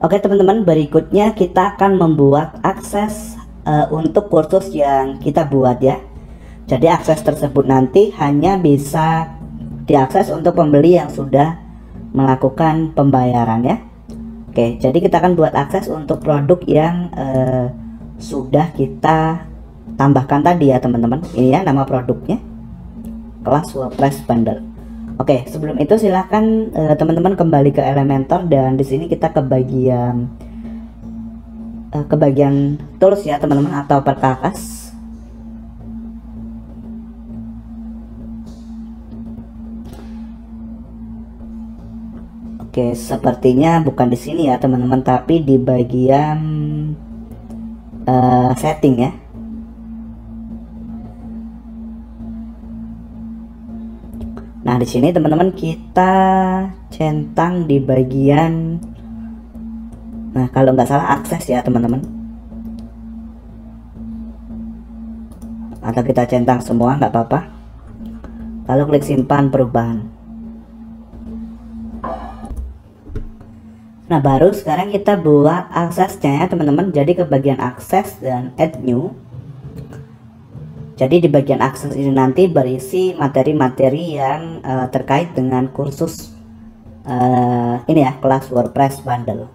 Oke teman-teman, berikutnya kita akan membuat akses untuk kursus yang kita buat ya. Jadi akses tersebut nanti hanya bisa diakses untuk pembeli yang sudah melakukan pembayaran ya. Oke, jadi kita akan buat akses untuk produk yang sudah kita tambahkan tadi ya teman-teman. Ini ya nama produknya, kelas WordPress Bundle. Oke, sebelum itu silahkan teman-teman kembali ke Elementor, dan di sini kita ke bagian tools ya teman-teman, atau perkakas. Oke, sepertinya bukan di sini ya teman-teman, tapi di bagian setting ya. Nah, di sini teman-teman kita centang di bagian, nah kalau nggak salah akses ya teman-teman, atau kita centang semua nggak apa-apa, lalu klik simpan perubahan. Nah, baru sekarang kita buat aksesnya ya teman-teman. Jadi ke bagian akses dan add new. Jadi di bagian akses ini nanti berisi materi-materi yang terkait dengan kursus ini ya, kelas WordPress Bundle.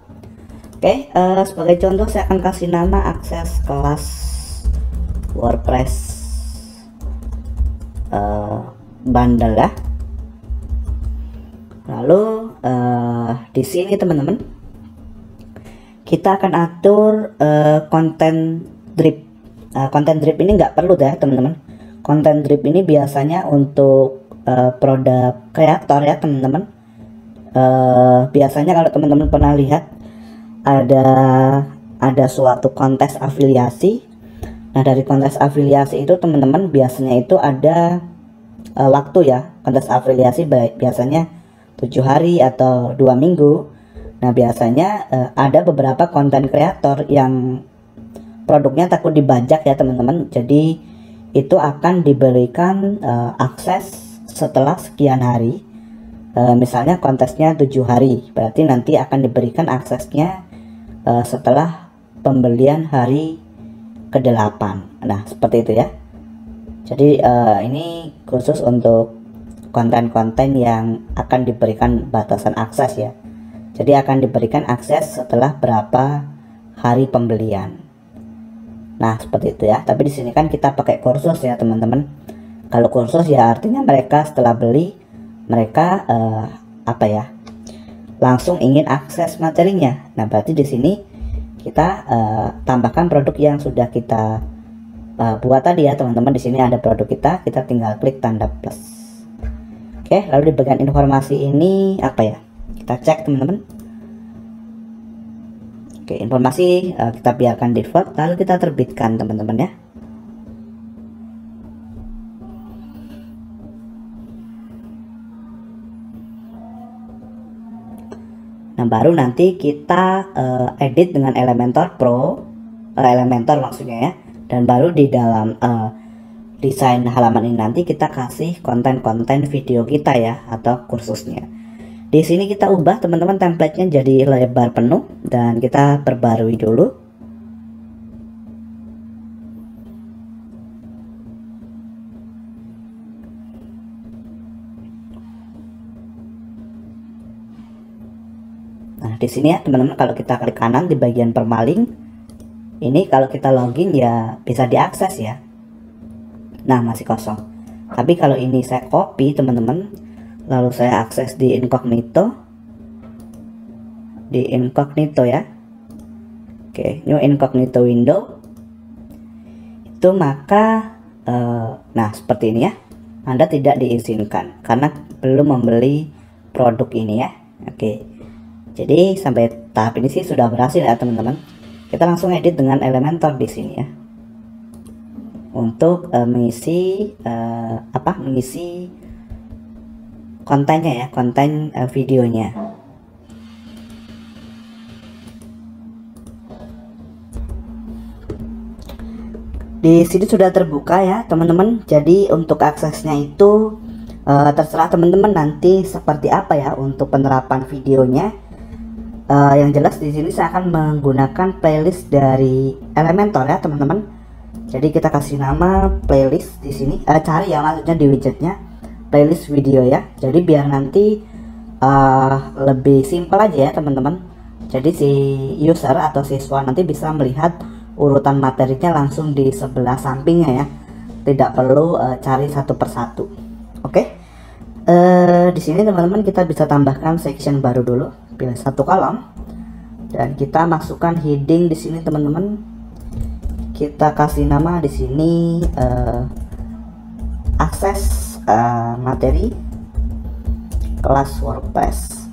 Oke, sebagai contoh saya akan kasih nama akses kelas WordPress Bundle ya. Lalu di sini teman-teman kita akan atur konten drip. Konten drip ini nggak perlu ya teman-teman. Konten drip ini biasanya untuk produk kreator ya teman-teman. Biasanya kalau teman-teman pernah lihat ada suatu kontes afiliasi. Nah, dari kontes afiliasi itu teman-teman biasanya itu ada waktu ya. Kontes afiliasi biasanya 7 hari atau 2 minggu. Nah, biasanya ada beberapa konten kreator yang produknya takut dibajak ya teman-teman. Jadi itu akan diberikan akses setelah sekian hari. Misalnya kontesnya 7 hari, berarti nanti akan diberikan aksesnya setelah pembelian hari ke-8. Nah, seperti itu ya. Jadi ini khusus untuk konten-konten yang akan diberikan batasan akses ya. Jadi akan diberikan akses setelah berapa hari pembelian. Nah, seperti itu ya. Tapi di sini kan kita pakai kursus ya teman-teman. Kalau kursus ya artinya mereka setelah beli, mereka langsung ingin akses materinya. Nah, berarti di sini kita tambahkan produk yang sudah kita buat tadi ya teman-teman. Di sini ada produk kita tinggal klik tanda plus. Oke, lalu di bagian informasi ini apa ya? Kita cek teman-teman. Oke, informasi kita biarkan default, lalu kita terbitkan teman-teman ya. Nah, baru nanti kita edit dengan Elementor Pro, Elementor maksudnya ya. Dan baru di dalam desain halaman ini nanti kita kasih konten-konten video kita ya, atau kursusnya. Di sini kita ubah teman-teman template-nya jadi lebar penuh, dan kita perbarui dulu. Nah, di sini ya teman-teman, kalau kita klik kanan di bagian permaling, ini kalau kita login ya bisa diakses ya. Nah, masih kosong. Tapi kalau ini saya copy teman-teman, lalu saya akses di incognito ya. Oke, new incognito window itu, maka nah seperti ini ya, Anda tidak diizinkan karena belum membeli produk ini ya. Oke, jadi sampai tahap ini sih sudah berhasil ya teman-teman. Kita langsung edit dengan Elementor di sini ya, untuk mengisi kontennya ya, konten videonya. Di sini sudah terbuka ya teman-teman. Jadi untuk aksesnya itu Terserah teman-teman nanti seperti apa ya untuk penerapan videonya. Yang jelas di sini saya akan menggunakan playlist dari Elementor ya teman-teman. Jadi kita kasih nama playlist di sini. Cari ya maksudnya di widgetnya playlist video ya. Jadi biar nanti lebih simpel aja ya teman-teman. Jadi si user atau siswa nanti bisa melihat urutan materinya langsung di sebelah sampingnya ya. Tidak perlu cari satu persatu. Oke. Di sini teman-teman kita bisa tambahkan section baru dulu, pilih satu kolom dan kita masukkan heading di sini teman-teman. Kita kasih nama di sini akses materi kelas WordPress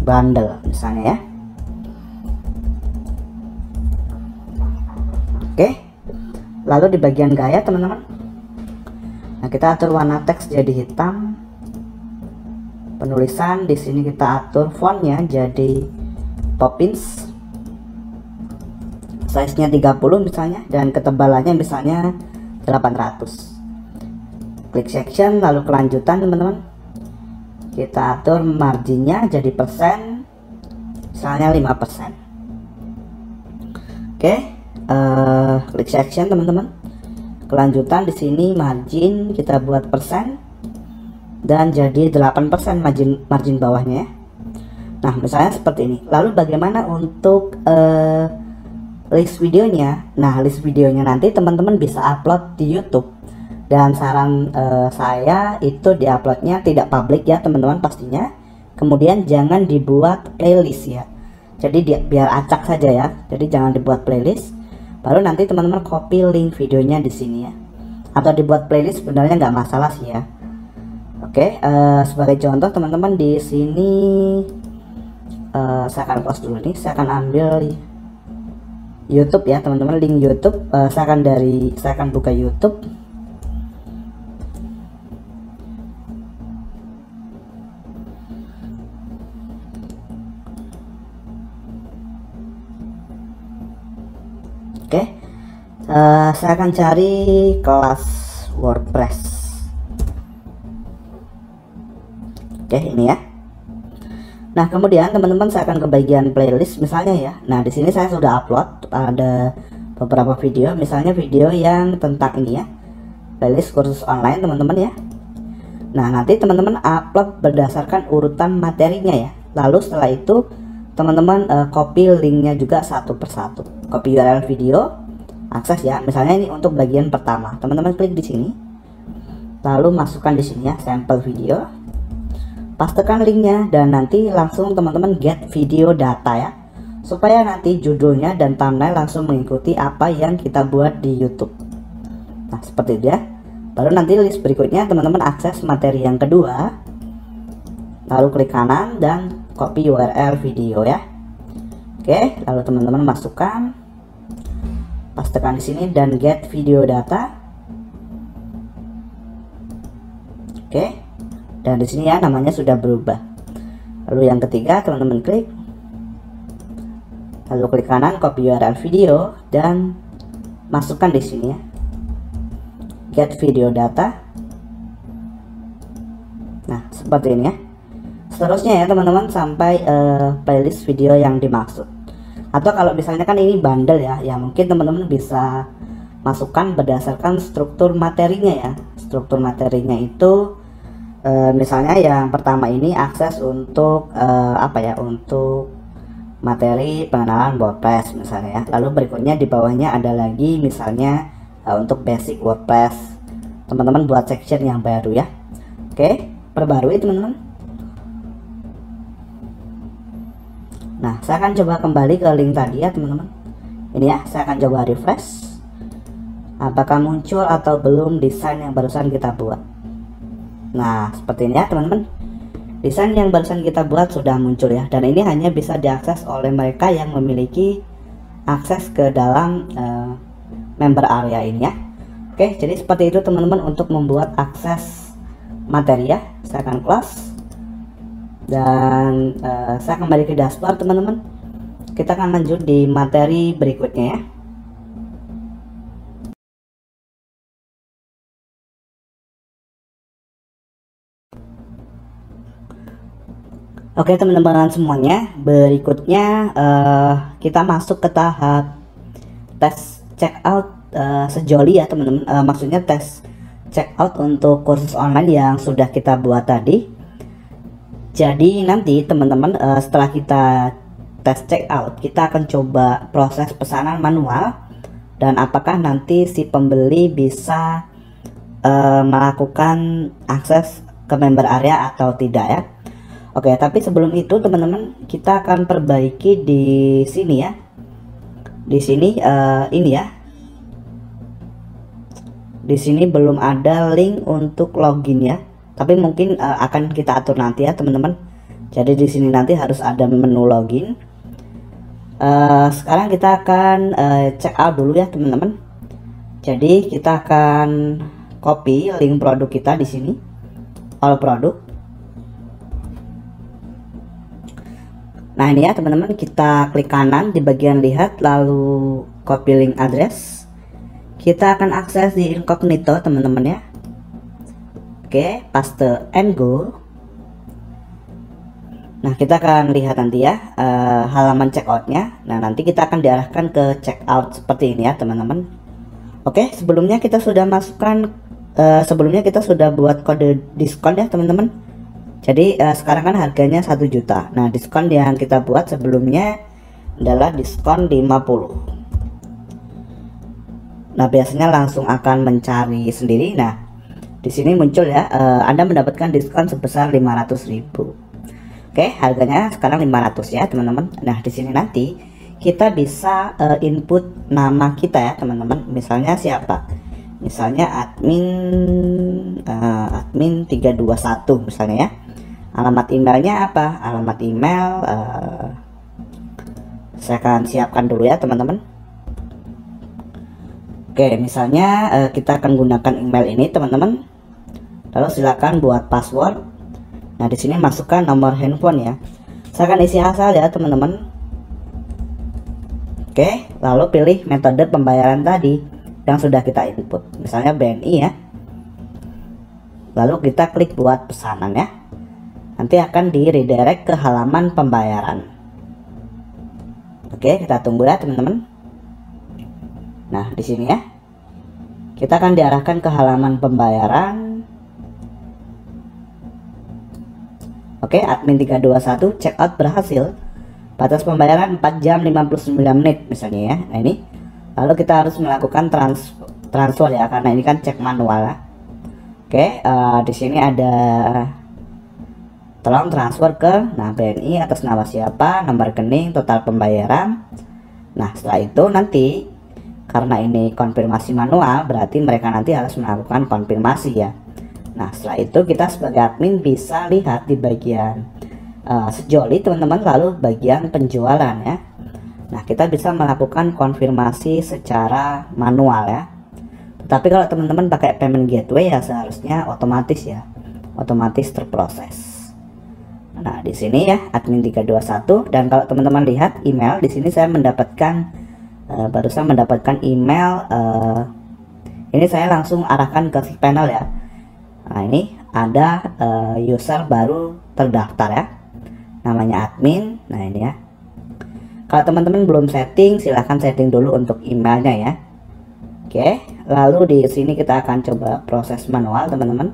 bundle misalnya ya. Oke. Lalu di bagian gaya teman-teman, nah kita atur warna teks jadi hitam. Penulisan di sini kita atur fontnya jadi Poppins. Size-nya 30 misalnya dan ketebalannya misalnya 800. Klik section lalu kelanjutan teman-teman. Kita atur marginnya jadi persen, misalnya 5%. Oke, klik section teman-teman. Kelanjutan di sini margin kita buat persen dan jadi 8% margin bawahnya ya. Nah misalnya seperti ini. Lalu bagaimana untuk list videonya? Nah list videonya nanti teman-teman bisa upload di YouTube dan saran saya itu diuploadnya tidak public ya teman-teman pastinya. Kemudian jangan dibuat playlist ya. Jadi biar acak saja ya. Jadi jangan dibuat playlist. Baru nanti teman-teman copy link videonya di sini ya. Atau dibuat playlist sebenarnya nggak masalah sih ya. Oke, sebagai contoh teman-teman di sini saya akan close dulu nih. Saya akan ambil YouTube ya teman-teman, link YouTube. Saya akan buka YouTube. Oke, saya akan cari kelas WordPress. Oke, ini ya. Nah, kemudian teman-teman saya akan ke bagian playlist misalnya ya. Nah, di sini saya sudah upload ada beberapa video, misalnya video yang tentang ini ya. Playlist kursus online teman-teman ya. Nah, nanti teman-teman upload berdasarkan urutan materinya ya. Lalu setelah itu teman-teman copy linknya juga satu persatu. Copy URL video, akses ya. Misalnya ini untuk bagian pertama. Teman-teman klik di sini. Lalu masukkan di sini ya sampel video. Pastekan linknya dan nanti langsung teman-teman get video data ya. Supaya nanti judulnya dan thumbnail langsung mengikuti apa yang kita buat di YouTube. Nah, seperti itu ya. Baru nanti list berikutnya teman-teman akses materi yang kedua. Lalu klik kanan dan copy URL video ya. Oke, lalu teman-teman masukkan, pastekan di sini dan get video data. Oke, dan di sini ya namanya sudah berubah. Lalu yang ketiga teman-teman klik, lalu klik kanan copy URL video dan masukkan di sini ya, get video data. Nah seperti ini ya. Seterusnya ya teman-teman sampai playlist video yang dimaksud. Atau kalau misalnya kan ini bundle ya, ya mungkin teman-teman bisa masukkan berdasarkan struktur materinya ya. Struktur materinya itu misalnya yang pertama ini akses untuk apa ya, untuk materi pengenalan WordPress misalnya ya. Lalu berikutnya di bawahnya ada lagi misalnya untuk basic WordPress. Teman-teman buat section yang baru ya. Oke, perbarui teman-teman. Nah, saya akan coba kembali ke link tadi ya teman-teman. Ini ya, saya akan coba refresh. Apakah muncul atau belum desain yang barusan kita buat? Nah, seperti ini ya teman-teman. Desain yang barusan kita buat sudah muncul ya. Dan ini hanya bisa diakses oleh mereka yang memiliki akses ke dalam member area ini ya. Oke, jadi seperti itu teman-teman untuk membuat akses materi ya. Saya akan close. Dan saya kembali ke dashboard teman-teman. Kita akan lanjut di materi berikutnya ya. Oke teman-teman semuanya, berikutnya kita masuk ke tahap tes checkout sejoli ya teman-teman. Maksudnya tes checkout untuk kursus online yang sudah kita buat tadi. Jadi nanti teman-teman setelah kita tes checkout, kita akan coba proses pesanan manual dan apakah nanti si pembeli bisa melakukan akses ke member area atau tidak ya. Oke, tapi sebelum itu teman-teman, kita akan perbaiki di sini ya. Di sini ini ya. Di sini belum ada link untuk login ya. Tapi mungkin akan kita atur nanti ya, teman-teman. Jadi di sini nanti harus ada menu login. Sekarang kita akan check out dulu ya, teman-teman. Jadi kita akan copy link produk kita di sini. All produk. Nah ini ya teman-teman, kita klik kanan di bagian lihat, lalu copy link address. Kita akan akses di incognito teman-teman ya. Oke, paste and go. Nah kita akan lihat nanti ya halaman checkoutnya. Nah nanti kita akan diarahkan ke checkout seperti ini ya teman-teman. Oke, sebelumnya kita sudah masukkan sebelumnya kita sudah buat kode diskon ya teman-teman. Jadi sekarang kan harganya 1 juta. Nah diskon yang kita buat sebelumnya adalah diskon 50. Nah biasanya langsung akan mencari sendiri. Nah di sini muncul ya, Anda mendapatkan diskon sebesar 500.000. Oke, harganya sekarang 500 ya teman-teman. Nah di sini nanti kita bisa input nama kita ya teman-teman. Misalnya siapa? Misalnya admin 321 misalnya ya. Alamat emailnya apa? Alamat email saya akan siapkan dulu ya teman-teman. Oke, misalnya kita akan gunakan email ini teman-teman. Lalu silakan buat password. Nah di sini masukkan nomor handphone ya. Saya akan isi asal ya teman-teman. Oke, lalu pilih metode pembayaran tadi yang sudah kita input. Misalnya BNI ya. Lalu kita klik buat pesanan ya. Nanti akan di redirect ke halaman pembayaran. Oke, kita tunggu ya teman-teman. Nah di sini ya, kita akan diarahkan ke halaman pembayaran. Oke, admin 321 checkout berhasil. Batas pembayaran 4 jam 59 menit misalnya ya. Nah ini, lalu kita harus melakukan transfer ya, karena ini kan cek manual ya. Oke, di sini ada tolong transfer ke BNI atas nama siapa, nomor rekening, total pembayaran. Nah setelah itu nanti karena ini konfirmasi manual, berarti mereka nanti harus melakukan konfirmasi ya. Nah setelah itu kita sebagai admin bisa lihat di bagian sejoli teman-teman, lalu bagian penjualan ya. Nah kita bisa melakukan konfirmasi secara manual ya. Tetapi kalau teman-teman pakai payment gateway ya seharusnya otomatis ya, otomatis terproses. Nah di sini ya admin 321, dan kalau teman-teman lihat email di sini saya mendapatkan barusan mendapatkan email. Ini saya langsung arahkan ke si panel ya. Nah ini ada user baru terdaftar ya, namanya admin. Nah ini ya, kalau teman-teman belum setting silahkan setting dulu untuk emailnya ya. Oke, lalu di sini kita akan coba proses manual teman-teman.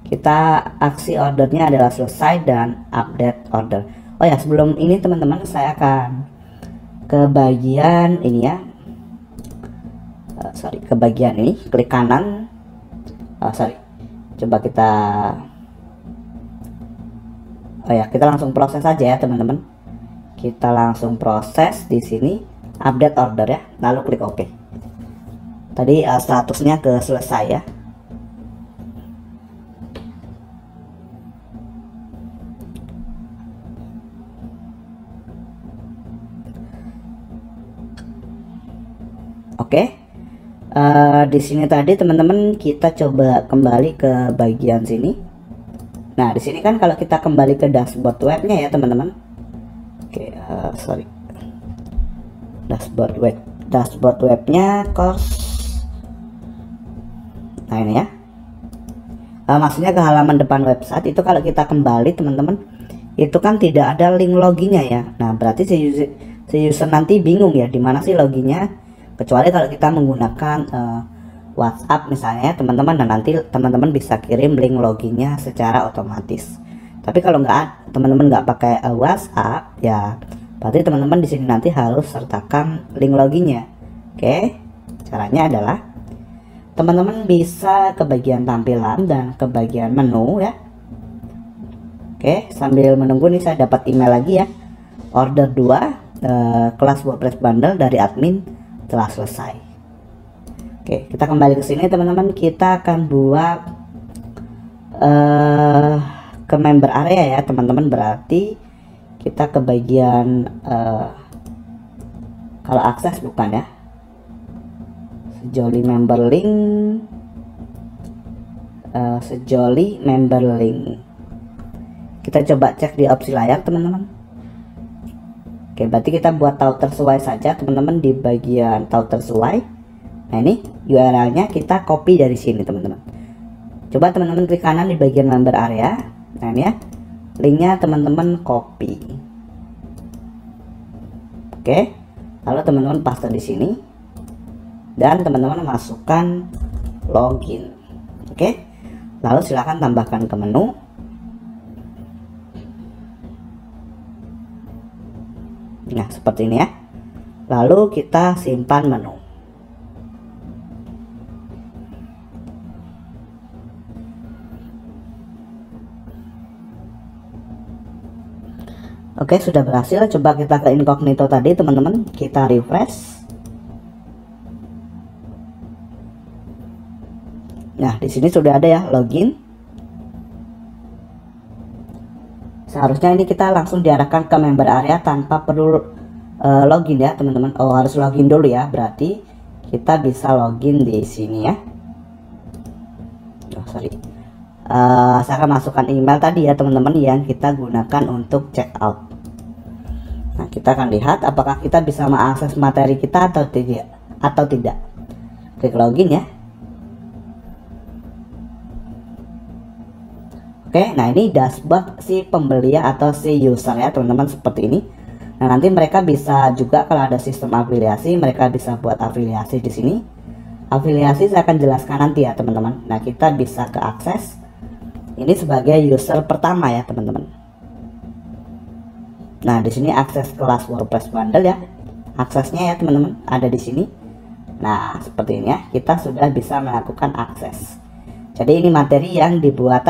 Kita aksi ordernya adalah selesai dan update order. Oh ya, sebelum ini teman-teman saya akan ke bagian ini ya. Ke bagian ini, klik kanan. Coba kita kita langsung proses aja ya teman-teman. Kita langsung proses di sini update order ya, lalu klik OK. Tadi statusnya ke selesai ya. Oke, di sini tadi teman-teman kita coba kembali ke bagian sini. Nah di sini kan kalau kita kembali ke dashboard webnya ya teman-teman. Oke, dashboard webnya course. Nah ini ya, maksudnya ke halaman depan website itu kalau kita kembali teman-teman, itu kan tidak ada link loginnya ya. Nah, berarti si user nanti bingung ya, di mana sih loginnya, kecuali kalau kita menggunakan WhatsApp misalnya teman-teman, dan nanti teman-teman bisa kirim link loginnya secara otomatis. Tapi kalau teman-teman nggak pakai WhatsApp ya, berarti teman-teman di sini nanti harus sertakan link loginnya. Oke, caranya adalah teman-teman bisa ke bagian tampilan dan ke bagian menu ya. Oke, sambil menunggu nih saya dapat email lagi ya. Order 2 kelas WordPress bundle dari admin telah selesai. Oke, kita kembali ke sini teman-teman. Kita akan buat ke member area ya teman-teman. Berarti kita ke bagian kalau akses bukan ya, Sejoli member link, Sejoli member link. Kita coba cek di opsi layar teman-teman. Oke, berarti kita buat tahu tersesuai saja teman-teman di bagian tahu tersesuai. Nah, ini URL-nya kita copy dari sini teman-teman. Coba teman-teman klik kanan di bagian member area. Nah, ini ya, linknya teman-teman copy. Oke, lalu teman-teman paste di sini dan teman-teman masukkan login. Oke, lalu silahkan tambahkan ke menu. Nah, seperti ini ya. Lalu kita simpan menu. Oke, sudah berhasil. Coba kita ke incognito tadi teman-teman, kita refresh. Nah, di sini sudah ada ya login. Seharusnya ini kita langsung diarahkan ke member area tanpa perlu login ya teman-teman. Oh, harus login dulu ya. Berarti kita bisa login di sini ya. Oh, sorry. Saya akan masukkan email tadi ya teman-teman yang kita gunakan untuk checkout. Nah, kita akan lihat apakah kita bisa mengakses materi kita atau tidak. Klik login ya. Oke, nah ini dashboard si pembeli atau si user ya teman-teman, seperti ini. Nah, nanti mereka bisa juga kalau ada sistem afiliasi, mereka bisa buat afiliasi di sini. Afiliasi saya akan jelaskan nanti ya teman-teman. Nah, kita bisa ke akses. Ini sebagai user pertama ya teman-teman. Nah, di sini akses kelas WordPress bundle ya. Aksesnya ya teman-teman ada di sini. Nah, seperti ini ya, kita sudah bisa melakukan akses. Jadi ini materi yang dibuat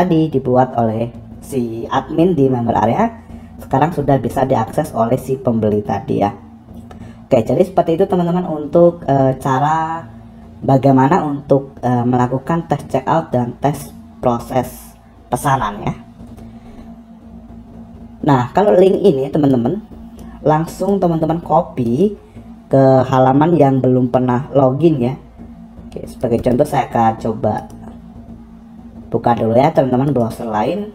oleh si admin di member area, sekarang sudah bisa diakses oleh si pembeli tadi ya. Oke, jadi seperti itu teman-teman untuk cara bagaimana untuk melakukan tes checkout dan tes proses pesanan ya. Nah, kalau link ini teman-teman langsung teman-teman copy ke halaman yang belum pernah login ya. Oke, sebagai contoh saya akan coba buka dulu ya teman-teman browser lain.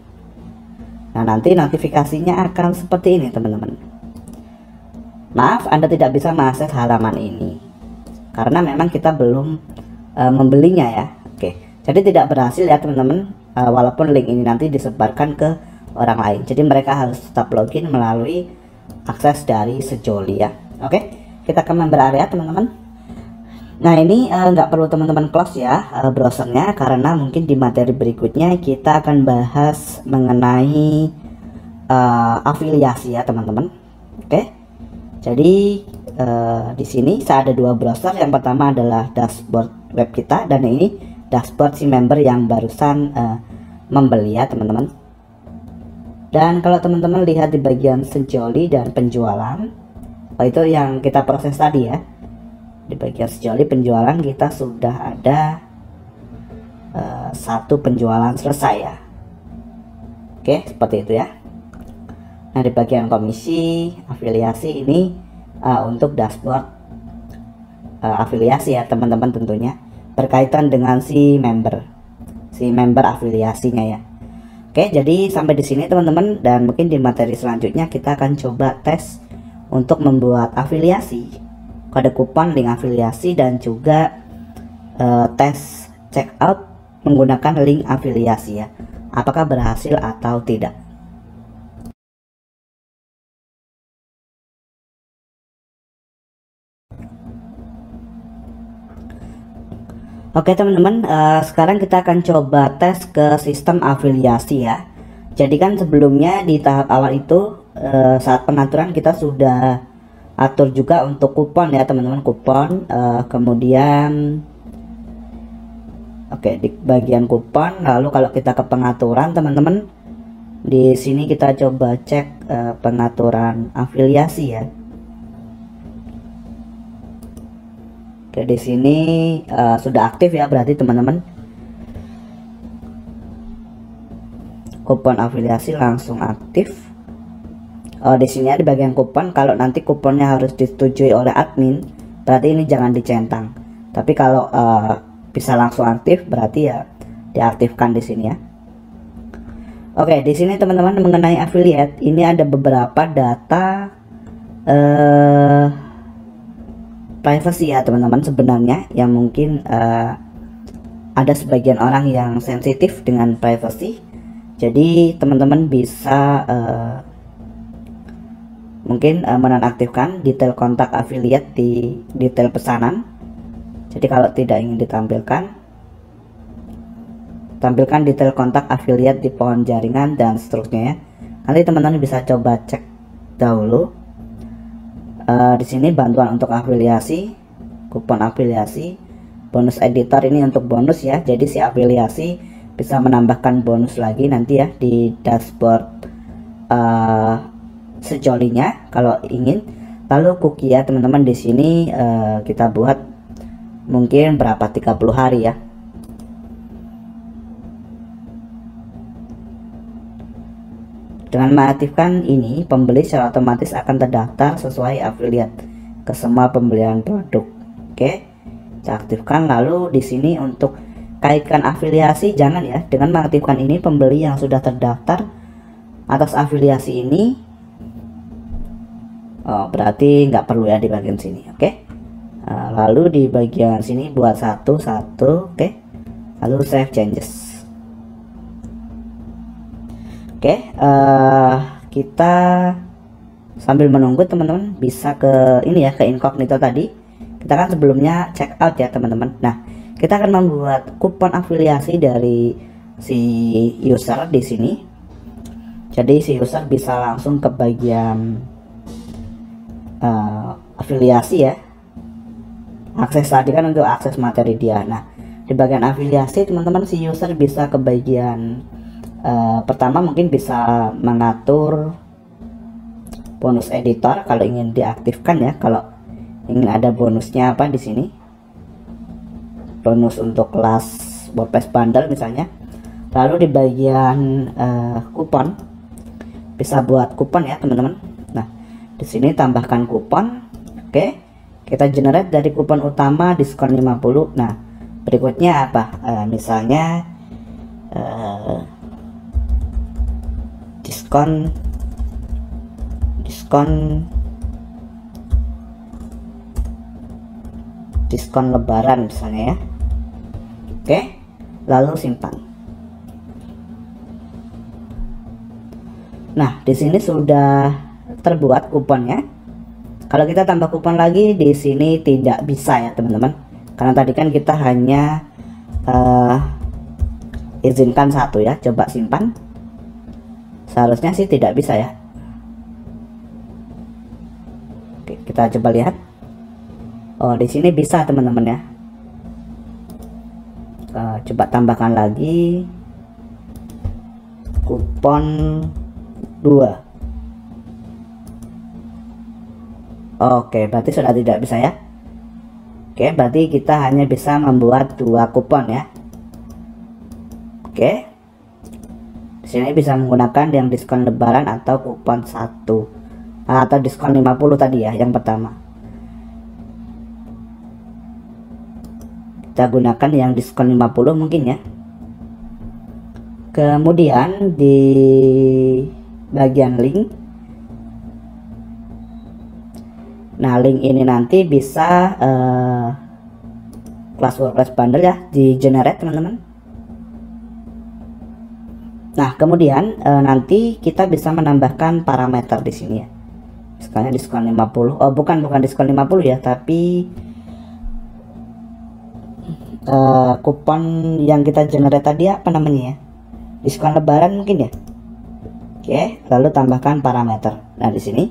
Nah, nanti notifikasinya akan seperti ini teman-teman. Maaf, Anda tidak bisa mengakses halaman ini karena memang kita belum membelinya ya. Oke, jadi tidak berhasil ya teman-teman, walaupun link ini nanti disebarkan ke orang lain. Jadi mereka harus tetap login melalui akses dari Sejoli ya. Oke, kita ke member area teman-teman. Nah, ini nggak perlu teman-teman close ya browsernya, karena mungkin di materi berikutnya kita akan bahas mengenai afiliasi ya teman-teman. Oke, jadi di sini saya ada dua browser. Yang pertama adalah dashboard web kita, dan ini dashboard si member yang barusan membeli ya teman-teman. Dan kalau teman-teman lihat di bagian Sejoli dan penjualan, itu yang kita proses tadi ya. Di bagian Sejoli penjualan kita sudah ada satu penjualan selesai ya. Oke, seperti itu ya. Nah, di bagian komisi afiliasi ini untuk dashboard afiliasi ya teman-teman, tentunya berkaitan dengan si member afiliasinya ya. Oke, jadi sampai di sini teman-teman, dan mungkin di materi selanjutnya kita akan coba tes untuk membuat afiliasi, kode kupon, link afiliasi, dan juga tes checkout menggunakan link afiliasi ya, apakah berhasil atau tidak. Oke teman-teman, sekarang kita akan coba tes ke sistem afiliasi ya. Jadi kan sebelumnya di tahap awal itu saat pengaturan kita sudah atur juga untuk kupon ya teman-teman, kupon. Kemudian oke, di bagian kupon, lalu kalau kita ke pengaturan teman-teman, di sini kita coba cek pengaturan afiliasi ya. Oke, di sini sudah aktif ya berarti teman-teman. Kupon afiliasi langsung aktif. Di sini ada bagian kupon. Kalau nanti kuponnya harus disetujui oleh admin, berarti ini jangan dicentang. Tapi kalau bisa langsung aktif, berarti ya diaktifkan di sini ya. Oke, di sini teman-teman mengenai affiliate, ini ada beberapa data privacy ya teman-teman sebenarnya, yang mungkin ada sebagian orang yang sensitif dengan privacy. Jadi teman-teman bisa mungkin menonaktifkan detail kontak affiliate di detail pesanan. Jadi kalau tidak ingin ditampilkan, tampilkan detail kontak affiliate di pohon jaringan dan seterusnya ya. Nanti teman-teman bisa coba cek dahulu. Di sini bantuan untuk afiliasi, kupon afiliasi, bonus editor ini untuk bonus ya. Jadi si afiliasi bisa menambahkan bonus lagi nanti ya di dashboard sejolinya kalau ingin. Lalu cookie ya teman-teman, di sini kita buat mungkin berapa, 30 hari ya. Dengan mengaktifkan ini, pembeli secara otomatis akan terdaftar sesuai affiliate ke semua pembelian produk. Oke, saya aktifkan. Lalu di sini untuk kaitkan afiliasi, jangan ya. Dengan mengaktifkan ini, pembeli yang sudah terdaftar atas afiliasi ini, berarti nggak perlu ya di bagian sini. Oke, lalu di bagian sini buat satu. Oke, lalu save changes. Oke, kita sambil menunggu teman-teman bisa ke ini ya, ke incognito tadi. Kita kan sebelumnya check out ya teman-teman. Nah, kita akan membuat kupon afiliasi dari si user di sini. Jadi si user bisa langsung ke bagian afiliasi ya. Akses tadi kan untuk akses materi dia. Nah, di bagian afiliasi teman-teman, si user bisa ke bagian pertama mungkin bisa mengatur bonus editor kalau ingin diaktifkan ya. Kalau ingin ada bonusnya apa di sini, bonus untuk kelas WordPress bundle misalnya. Lalu di bagian kupon bisa buat kupon ya teman-teman. Nah, di sini tambahkan kupon. Oke, kita generate dari kupon utama diskon 50. Nah, berikutnya apa? Misalnya diskon lebaran misalnya ya. Oke, lalu simpan. Nah, di sini sudah terbuat kuponnya. Kalau kita tambah kupon lagi di sini tidak bisa ya teman-teman, karena tadi kan kita hanya izinkan satu ya. Coba simpan. Seharusnya sih tidak bisa ya. Oke, kita coba lihat. Oh, di sini bisa teman-teman ya. Coba tambahkan lagi kupon 2. Oke, berarti sudah tidak bisa ya. Oke, berarti kita hanya bisa membuat 2 kupon ya. Oke, sini bisa menggunakan yang diskon lebaran atau kupon 1 atau diskon 50 tadi ya, yang pertama. Kita gunakan yang diskon 50 mungkin ya. Kemudian di bagian link, nah link ini nanti bisa kelas WordPress bundle ya, di generate teman-teman. Nah, kemudian nanti kita bisa menambahkan parameter di sini ya. Misalnya diskon 50. Oh, bukan diskon 50 ya, tapi kupon yang kita generate tadi apa namanya ya, diskon lebaran mungkin ya. Oke, lalu tambahkan parameter. Nah, di sini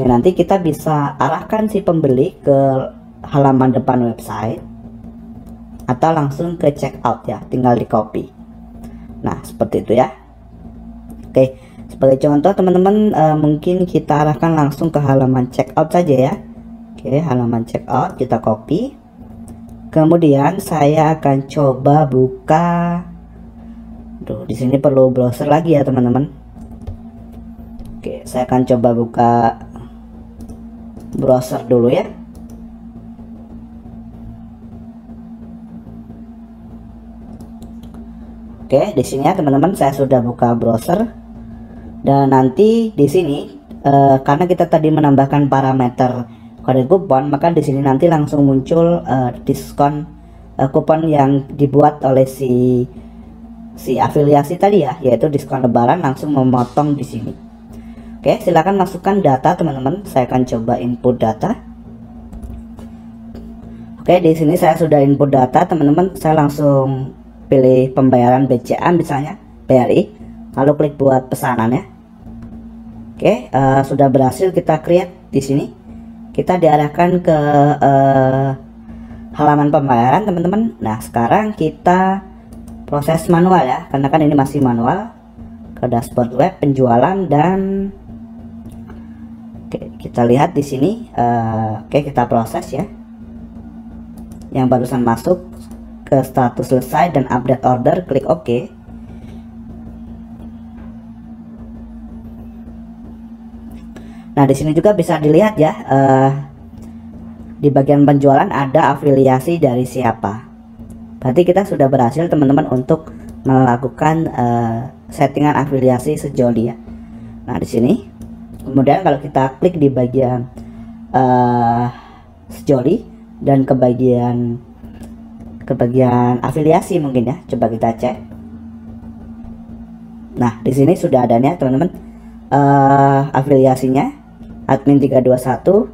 nanti kita bisa arahkan si pembeli ke halaman depan website atau langsung ke checkout ya, tinggal di copy. Nah, seperti itu ya. Oke, sebagai contoh teman-teman, mungkin kita arahkan langsung ke halaman checkout saja ya. Oke, halaman checkout kita copy. Kemudian saya akan coba buka. Di sini perlu browser lagi ya teman-teman. Oke, saya akan coba buka browser dulu ya. Oke, di sini ya teman-teman, saya sudah buka browser. Dan nanti di sini karena kita tadi menambahkan parameter kode kupon, maka di sini nanti langsung muncul diskon kupon yang dibuat oleh si afiliasi tadi ya, yaitu diskon lebaran, langsung memotong di sini. Oke, silakan masukkan data teman-teman. Saya akan coba input data. Oke, di sini saya sudah input data teman-teman. Saya langsung pilih pembayaran BCA misalnya, BRI, lalu klik buat pesanan ya. Oke, sudah berhasil kita create di sini. Kita diarahkan ke halaman pembayaran teman-teman. Nah, sekarang kita proses manual ya, karena kan ini masih manual, ke dashboard web penjualan dan kita lihat di sini. Oke, kita proses ya. Yang barusan masuk ke status selesai dan update order, klik OK. Nah, di sini juga bisa dilihat ya, di bagian penjualan ada afiliasi dari siapa. Berarti kita sudah berhasil teman-teman untuk melakukan settingan afiliasi sejoli ya. Nah, di sini kemudian kalau kita klik di bagian sejoli dan ke bagian afiliasi mungkin ya, coba kita cek. Nah, di sini sudah adanya teman-teman afiliasinya, admin 321,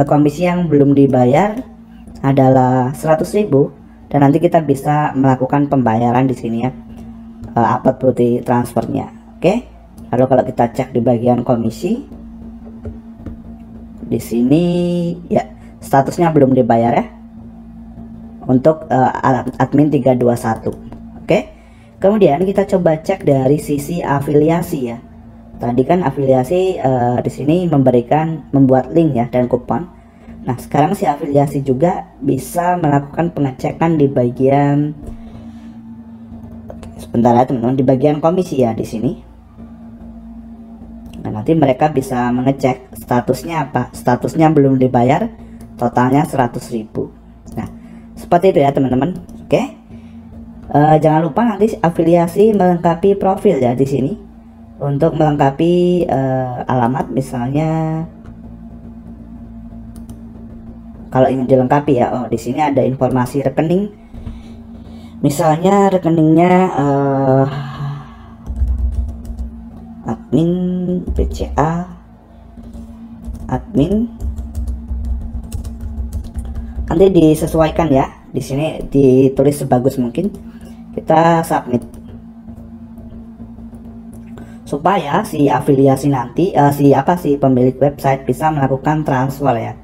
komisi yang belum dibayar adalah 100.000 dan nanti kita bisa melakukan pembayaran di sini ya, upload bukti transfernya. Oke. Lalu kalau kita cek di bagian komisi, di sini ya statusnya belum dibayar ya, untuk admin 321. Oke. Kemudian kita coba cek dari sisi afiliasi ya. Tadi kan afiliasi di sini membuat link ya dan kupon. Nah, sekarang si afiliasi juga bisa melakukan pengecekan di bagian, sebentar ya teman-teman, di bagian komisi ya di sini. Nah, nanti mereka bisa mengecek statusnya apa. Statusnya belum dibayar, totalnya 100.000. Nah, seperti itu ya teman-teman. Oke. Jangan lupa nanti afiliasi melengkapi profil ya di sini. Untuk melengkapi alamat misalnya, kalau ingin dilengkapi ya, di sini ada informasi rekening. Misalnya rekeningnya admin BCA, admin, nanti disesuaikan ya. Di sini ditulis sebagus mungkin. Kita submit supaya si afiliasi nanti si pemilik website bisa melakukan transfer ya.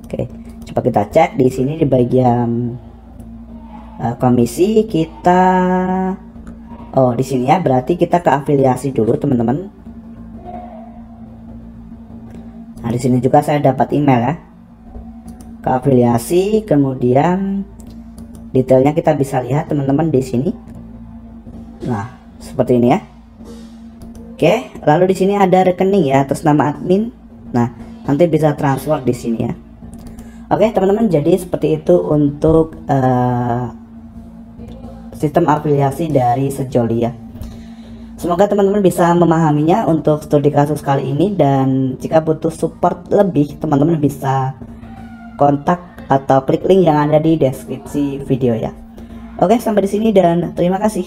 Oke, coba kita cek di sini di bagian komisi kita. Di sini ya, berarti kita ke afiliasi dulu teman-teman. Nah, di sini juga saya dapat email ya, ke afiliasi, kemudian detailnya kita bisa lihat teman-teman di sini. Nah, seperti ini ya. Oke, lalu di sini ada rekening ya atas nama admin. Nah, nanti bisa transfer di sini ya. Oke, teman-teman, jadi seperti itu untuk sistem afiliasi dari Sejoli ya. Semoga teman-teman bisa memahaminya untuk studi kasus kali ini, dan jika butuh support lebih, teman-teman bisa kontak atau klik link yang ada di deskripsi video ya. Oke, sampai di sini dan terima kasih.